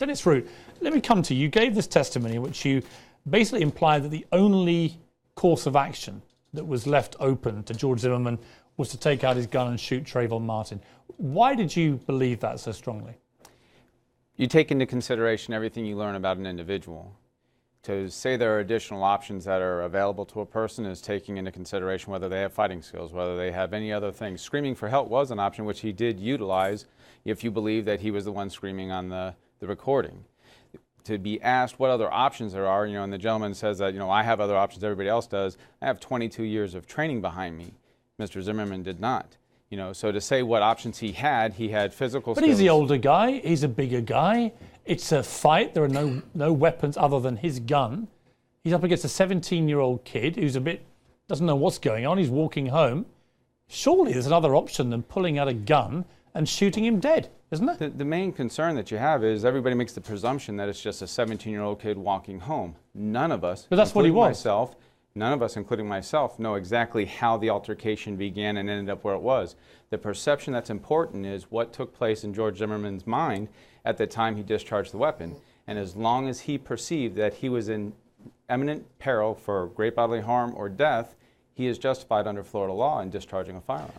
Dennis Root, let me come to you. You gave this testimony in which you basically implied that the only course of action that was left open to George Zimmerman was to take out his gun and shoot Trayvon Martin. Why did you believe that so strongly? You take into consideration everything you learn about an individual. To say there are additional options that are available to a person is taking into consideration whether they have fighting skills, whether they have any other things. Screaming for help was an option which he did utilize if you believe that he was the one screaming on the recording. To be asked what other options there are, and the gentleman says that, I have other options, everybody else does. I have 22 years of training behind me. Mr. Zimmerman did not. So to say what options he had physical skills. But he's the older guy, he's a bigger guy. It's a fight, there are no weapons other than his gun. He's up against a 17-year-old kid who's doesn't know what's going on, he's walking home. Surely there's another option than pulling out a gun and shooting him dead, isn't there? The main concern that you have is everybody makes the presumption that it's just a 17-year-old kid walking home. None of us, but that's what he was. None of us, including myself, know exactly how the altercation began and ended up where it was. The perception that's important is what took place in George Zimmerman's mind at the time he discharged the weapon. And as long as he perceived that he was in imminent peril for great bodily harm or death, he is justified under Florida law in discharging a firearm.